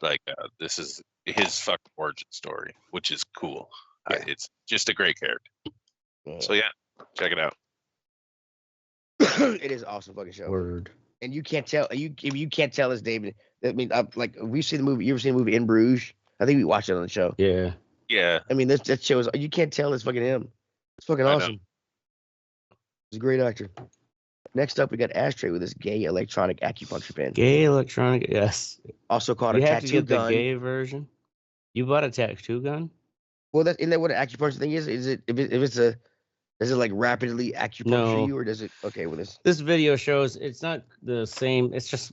like, this is his fucking origin story, which is cool. Yeah. It's just a great character. So yeah, check it out. It is an awesome fucking show. Word. And you can't tell you can't tell us, David. I mean, like we've seen the movie. You ever seen the movie In Bruges? I think we watched it on the show. Yeah. Yeah. I mean, that show is, you can't tell it's fucking him. It's fucking awesome. He's a great actor. Next up, we got Ashtray with this gay electronic acupuncture pen. Gay electronic, yes. Also called You a have to tattoo get the gun. gay version. You bought a tattoo gun? Well, isn't that what an acupuncture thing is? Is it does it like rapidly acupuncture you, or does it? Okay, well this video shows it's not the same. It's just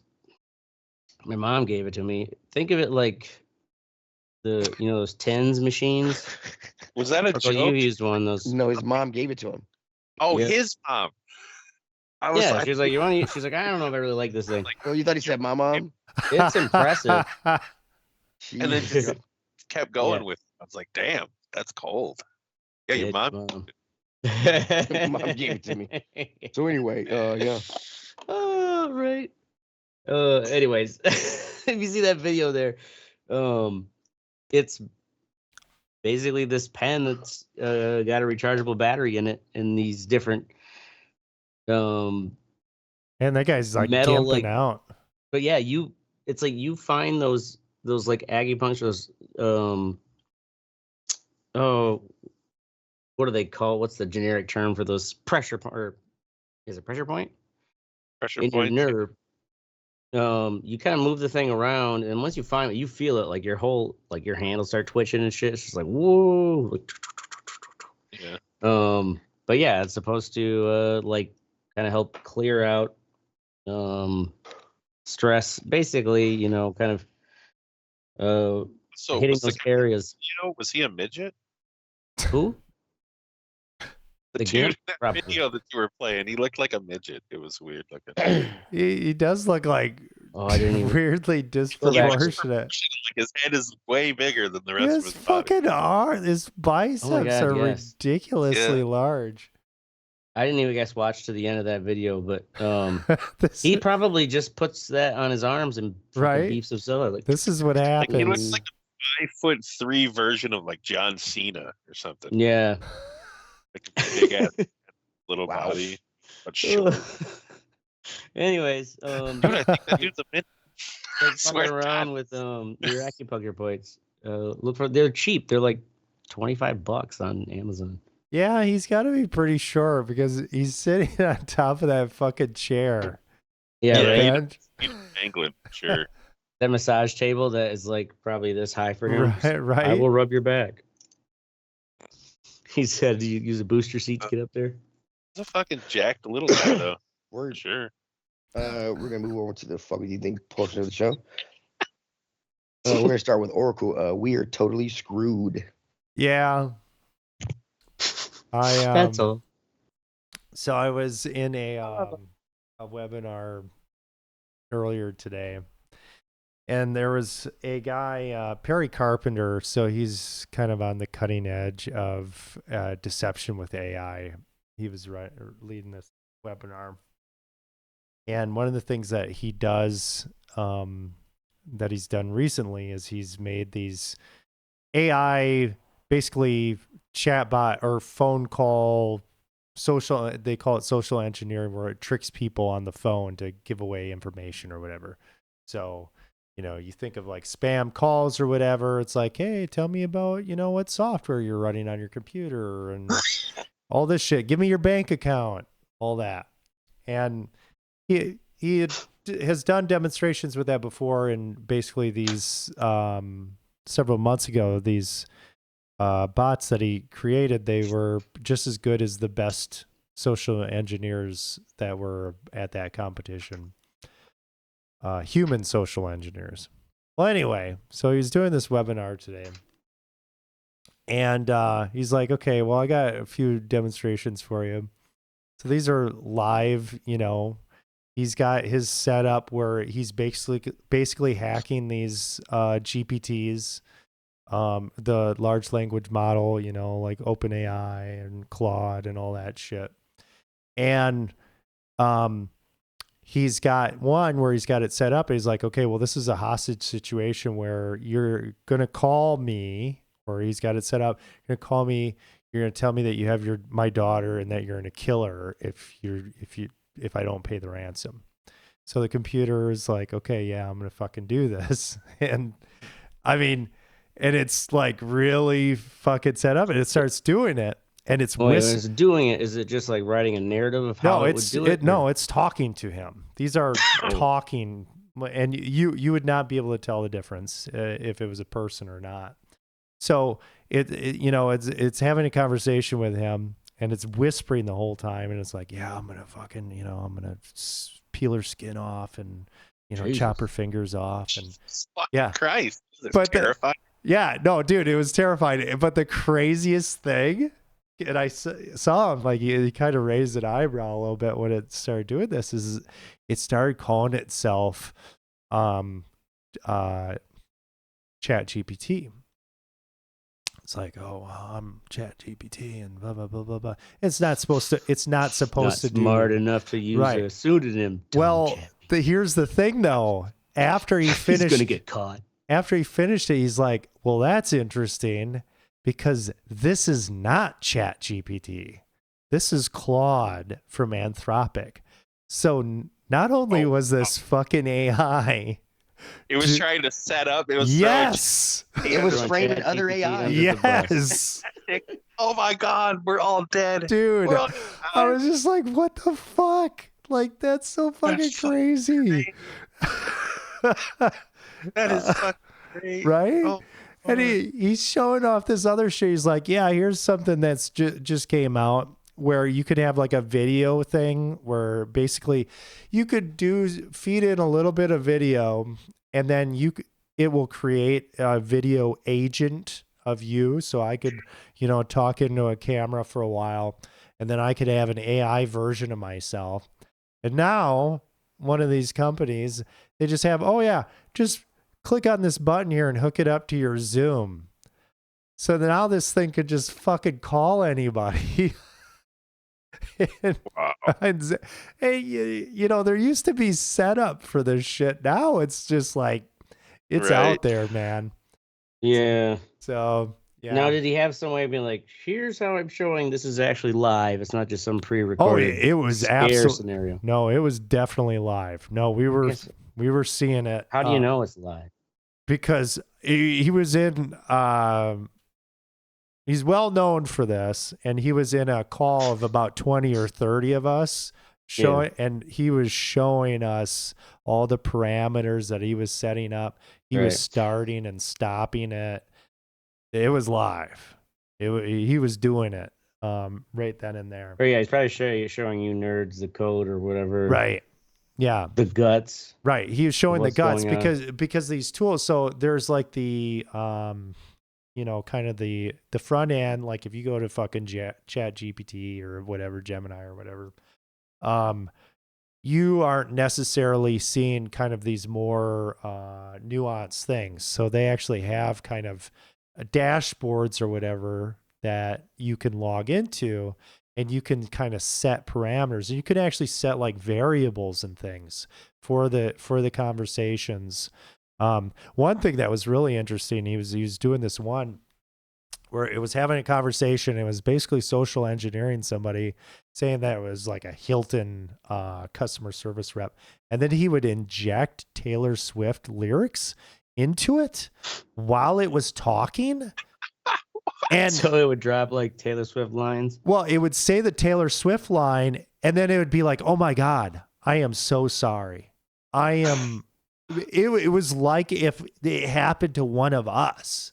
my mom gave it to me. Think of it like those TENS machines. Was that a Oh, joke? you used one of those. No, his mom gave it to him. Oh, Yeah. his mom. She was like, "You want to?" She's like, "I don't know if I really like this thing." Oh, you thought he said my mom? It's impressive. And then just kept going with. I was like, "Damn, that's cold." Yeah, your mom. Mom gave it to me. So anyway, yeah. Oh, right. Anyways, if you see that video there, it's basically this pen that's got a rechargeable battery in it, and these different And that guy's like metal, gimping like, out. but yeah, it's like you find those like acupuncture, oh, what do they call? What's the generic term for those pressure point? Or is it pressure point? Pressure In point. your nerve. You kind of move the thing around, and once you find it, you feel it, like your whole, like your hand will start twitching and shit. It's just like whoa. Yeah. But yeah, it's supposed to like kind of help clear out stress, basically, you know, kind of So hitting was those the areas. was he a midget? Who? The The dude game? in that Probably. video that you were playing, he looked like a midget. It was weird looking. He does look like I didn't even. weirdly disproportionate. Like his head is way bigger than the rest of His his body. fucking arm, his biceps God, are yes. ridiculously Yeah. large. I didn't even guess watch to the end of that video, but This, he probably just puts that on his arms and fucking Right? beefs himself. Like, this is what Like he looks happens. like a 5'3" version of like John Cena or something. yeah. Like a big ass little Wow. body, but short. Anyways, Dude, I think that dude's a midget. like swear fucking to around God. with your acupuncture points. Look for, they're cheap. They're like $25 on Amazon. Yeah, he's got to be pretty sure because he's sitting on top of that fucking chair. Yeah, Yeah, right. he- bench. He's angling, sure. That massage table that is like probably this high for him. Right. I will rub your back. He said, "Do you use a booster seat to get up there?" He's a fucking jacked little guy though. Word. Sure. We're gonna move over to the fuck do you think portion of the show. We're gonna start with Oracle. We are totally screwed. Yeah. That's all. So I was in a webinar earlier today, and there was a guy, Perry Carpenter. So he's kind of on the cutting edge of deception with AI. He was leading this webinar, and one of the things that he does, that he's done recently, is he's made these AI, basically chatbot or phone call social, they call it social engineering, where it tricks people on the phone to give away information or whatever. So, you know, you think of like spam calls or whatever. It's like, hey, tell me about, you know, what software you're running on your computer and all this shit. Give me your bank account, all that. And he has done demonstrations with that before. And basically these, several months ago, these bots that he created, they were just as good as the best social engineers that were at that competition. Human social engineers. Well, anyway, so he's doing this webinar today. And he's like, okay, well, I got a few demonstrations for you. So these are live, you know. He's got his setup where he's basically hacking these GPTs, the large language model, you know, like OpenAI and Claude and all that shit. And he's got one where he's got it set up. And he's like, okay, well, this is a hostage situation where you're going to call me, or he's got it set up. You're going to call me. You're going to tell me that you have my daughter and that you're going to kill her if I don't pay the ransom. So the computer is like, okay, yeah, I'm going to fucking do this. And I mean, and it's like really fucking set up, and it starts doing it. And it's When it's doing it, is it just like writing a narrative of how it would do it? No, it's talking to him. These are talking, and you would not be able to tell the difference if it was a person or not. So it you know, it's having a conversation with him, and it's whispering the whole time, and it's like, yeah, I'm gonna fucking, you know, I'm gonna peel her skin off and, you know, chop her fingers off, and yeah, Christ, but terrifying. Yeah, no, dude, it was terrifying. But the craziest thing, and I saw him, like, he kind of raised an eyebrow a little bit when it started doing this, is it started calling itself Chat GPT. It's like, oh, I'm Chat GPT and blah, blah, blah, blah, blah. It's not supposed to Not do. smart enough to use a pseudonym. Well, here's the thing, though. after he finished, He's gonna get caught. After he finished it, he's like, well, that's interesting because this is not ChatGPT. This is Claude from Anthropic. So not only was this fucking AI, It was trying to set up. It was yes, It was framing other AI. yes, oh my God, we're all dead, dude. We're all I was just like, what the fuck? Like, that's so fucking That's crazy. that is fucking great, Right? Oh, And he's showing off this other shit. He's like, yeah, here's something that's just came out where you could have like a video thing where basically you could feed in a little bit of video and then it will create a video agent of you. So I could, talk into a camera for a while and then I could have an AI version of myself. And now one of these companies, they just have, oh yeah, just click on this button here and hook it up to your Zoom. So now this thing could just fucking call anybody. And, hey, there used to be setup for this shit. Now it's just like, it's out there, man. Yeah. So, yeah. Now, did he have some way of being like, here's how I'm showing this is actually live? It's not just some pre-recorded it was scare scenario. No, it was definitely live. No, we were seeing it. How do you know it's live? Because he was in, he's well known for this, and he was in a call of about 20 or 30 of us and he was showing us all the parameters that he was setting up. He was starting and stopping it. It was live. He was doing it right then and there. Oh yeah, he's probably showing you nerds the code or whatever. Right. Yeah. The guts. Right. He was showing the guts because these tools. So there's like the kind of the front end. Like if you go to fucking Chat GPT or whatever, Gemini or whatever, you aren't necessarily seeing kind of these more nuanced things. So they actually have kind of dashboards or whatever that you can log into, and you can kind of set parameters. You can actually set like variables and things for the conversations. One thing that was really interesting, he was doing this one where it was having a conversation. It was basically social engineering somebody, saying that it was like a Hilton customer service rep. And then he would inject Taylor Swift lyrics into it while it was talking. And so it would drop like Taylor Swift lines. Well, it would say the Taylor Swift line, and then it would be like, oh my God, I am so sorry. It was like if it happened to one of us.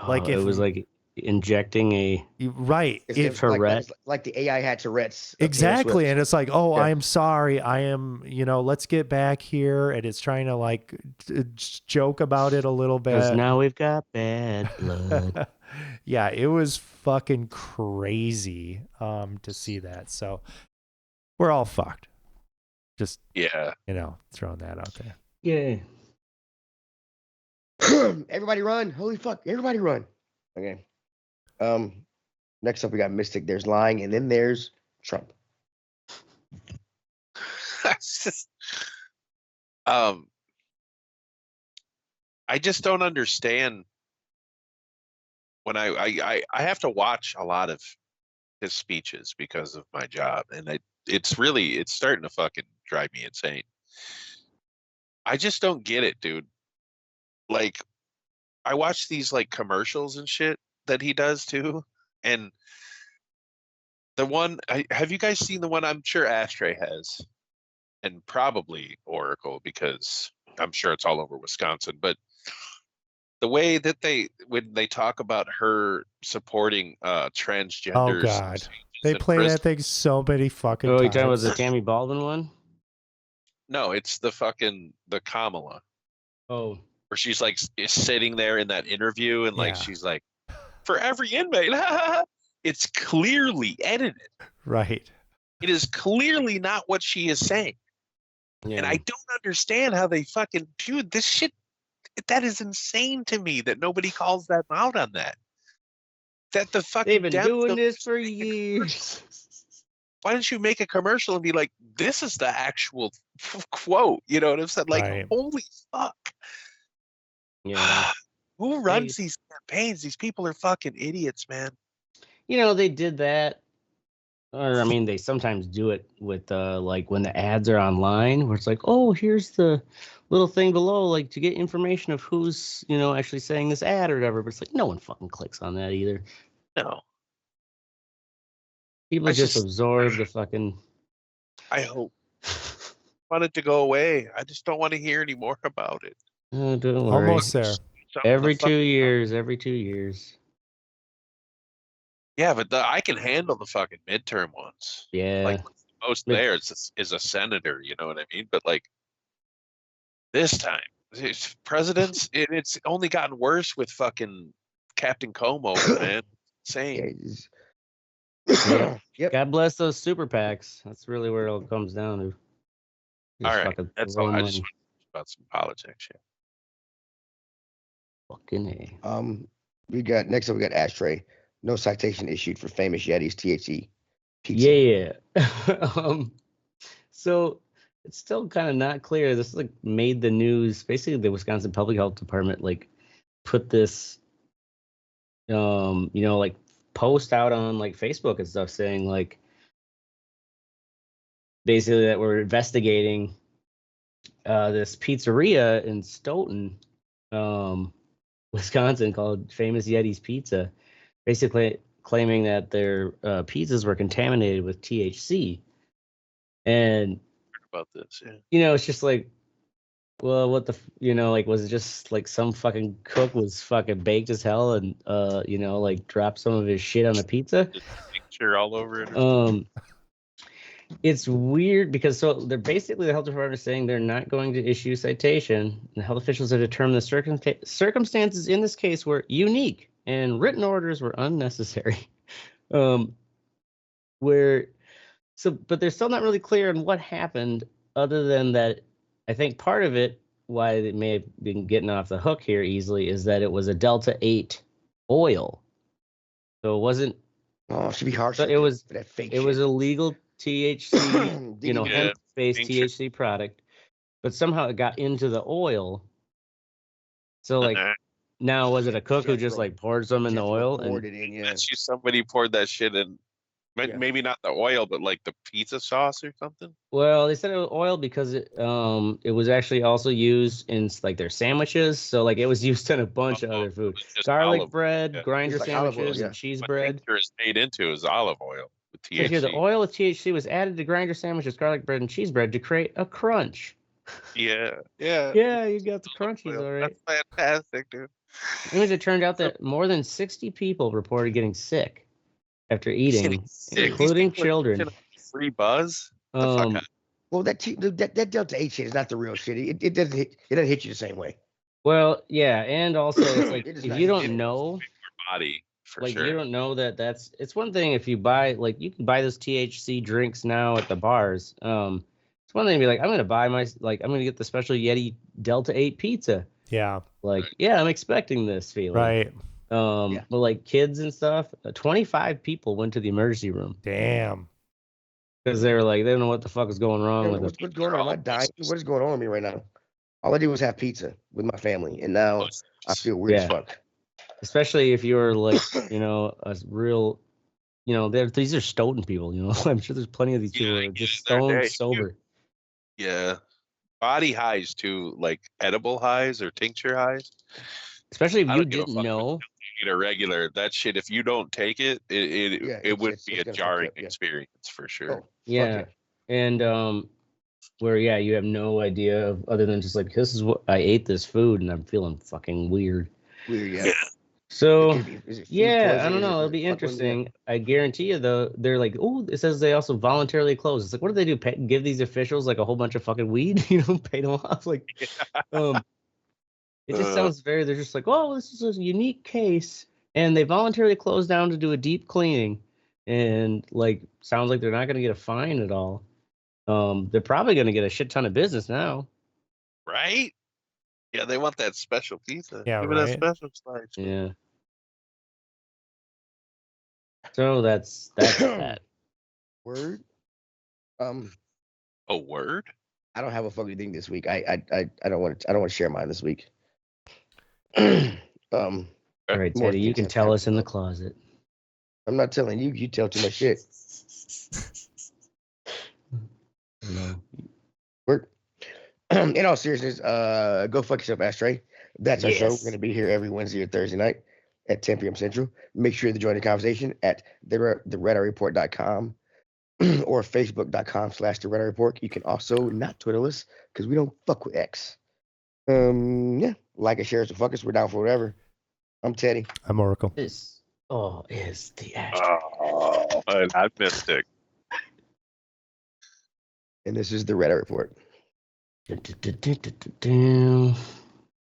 Like if it was like injecting a Tourette. Like the AI had Tourette's. Exactly. And it's like, oh, yeah. I'm sorry. I am, let's get back here. And it's trying to like joke about it a little bit. Because now we've got bad blood. Yeah, it was fucking crazy to see that. So we're all fucked. Just, throwing that out there. Yeah. Everybody run. Holy fuck. Everybody run. Okay. Next up we got Mystic. There's lying, and then there's Trump. I just don't understand when I have to watch a lot of his speeches because of my job, and it's starting to fucking drive me insane. I just don't get it, dude. Like, I watch these like commercials and shit that he does too, and the one have you guys seen the one? I'm sure Ashtray has, and probably Oracle, because I'm sure it's all over Wisconsin. But the way that when they talk about her supporting transgenders, oh god, they play that thing so many fucking times. You talking about the Tammy Baldwin one? No, it's the Kamala. Oh, where she's like is sitting there in that interview, and like she's like, for every inmate, it's clearly edited. Right. It is clearly not what she is saying. Yeah. And I don't understand how they fucking dude, this shit. That is insane to me that nobody calls them out on that. That the fucking they've been doing this for years. why don't you make a commercial and be like, this is the actual quote? You know what I'm saying? Like, Right. holy fuck. Yeah. Who runs these campaigns? These people are fucking idiots, man. You know, they did that. Or I mean, they sometimes do it with like when the ads are online, where it's like, oh, here's the little thing below, like to get information of who's, you know, actually saying this ad or whatever. But it's like no one fucking clicks on that either. No. People I just absorb the fucking. I hope. I want it to go away. I just don't want to hear any more about it. Oh, don't worry. Almost there. Every 2 years. Yeah, but I can handle the fucking midterm ones. Yeah. Like the most there is a senator, you know what I mean? But like this time, presidents, it's only gotten worse with fucking Captain Como, man. Insane. Yep. God bless those super PACs. That's really where it all comes down to. All right, that's all. I just want to talk about some politics. Yeah. Fucking A. Next up we got Ashtray. No citation issued for famous Yeti's THC pizza. Yeah. So it's still kind of not clear. This like made the news. Basically, the Wisconsin Public Health Department like put this, you know, like post out on like Facebook and stuff saying like basically that we're investigating this pizzeria in Stoughton, Wisconsin called Famous Yeti's Pizza, basically claiming that their pizzas were contaminated with THC. And about this, yeah. You know, it's just like, well, what the, you know, like, was it just like some fucking cook was fucking baked as hell and, you know, like dropped some of his shit on the pizza? Picture all over it. It's weird because so they're basically the health department is saying they're not going to issue a citation. The health officials have determined the circumstances in this case were unique and written orders were unnecessary. But they're still not really clear on what happened, other than that. I think part of it, why they may have been getting off the hook here easily, is that it was a Delta 8 oil. So it wasn't. Oh, it should be harsh. So it was. That fake it was illegal THC, you know, Yeah, hemp-based THC product, but somehow it got into the oil. So like, now was it a cook who just like poured some in the oil and poured it in? Yeah. That's just somebody poured that shit in. Maybe not the oil, but like the pizza sauce or something. Well, they said it was oil because it was actually also used in like their sandwiches. So like it was used in a bunch of other food, garlic bread, grinder sandwiches, and cheese bread. What is made into is olive oil with THC. So here, the oil with THC was added to grinder sandwiches, garlic bread, and cheese bread to create a crunch. Yeah. Yeah, you got the crunchies, all right. That's fantastic, dude. Anyways, it turned out that more than 60 people reported getting sick after eating, including children. Free buzz. Well, that Delta 8 shit is not the real shit. It doesn't hit you the same way. Well, yeah, and also it's like if you don't know, body for like sure. you don't know it's one thing if you buy, like, you can buy those THC drinks now at the bars. It's one thing to be like, I'm gonna get the special Yeti Delta 8 pizza. Yeah. Like, yeah, I'm expecting this feeling. Right. But like kids and stuff, 25 people went to the emergency room. Damn. Because they were like, they don't know what the fuck is going wrong with what's going on? Am I dying? What is going on with me right now? All I did was have pizza with my family, and now I feel weird as fuck. Especially if you're like, you know, a real, you know, these are Stoughton people, you know. I'm sure there's plenty of these people that are just stone sober. Yeah. Body highs too, like edible highs or tincture highs. Especially if you didn't know. A regular that shit, if you don't take it, it would be a jarring experience for sure. And where you have no idea of, other than just like, this is what I ate, this food, and I'm feeling fucking weird. So I don't know, it'll be interesting. I guarantee you though, they're like, oh, it says they also voluntarily close. It's like, what do they do? Give these officials like a whole bunch of fucking weed, you know, pay them off? Like, it just sounds they're just like, oh, this is a unique case. And they voluntarily closed down to do a deep cleaning. And like, sounds like they're not going to get a fine at all. They're probably going to get a shit ton of business now. Right? Yeah, they want that special pizza. Yeah, give me that special slice. Yeah. So that's that. Word. A word? I don't have a fucking thing this week. I don't want to share mine this week. All right, More Teddy, you things can have tell us happened, in the though. closet. I'm not telling you. You tell too much shit. No. Work. In all seriousness, go fuck yourself, Ashtray. That's our show. We're Yes. going to be here every Wednesday or Thursday night at 10 p.m. Central. Make sure to join the conversation at theredarreport.com or facebook.com/theredarreport. You can also not Twitter us because we don't fuck with X. Yeah, like and share us, fuck us. We're down for whatever. I'm Teddy. I'm Oracle. This is the Ashtray. Oh, I missed it. And this is the Reddit Report. Dun, dun, dun, dun, dun, dun, dun.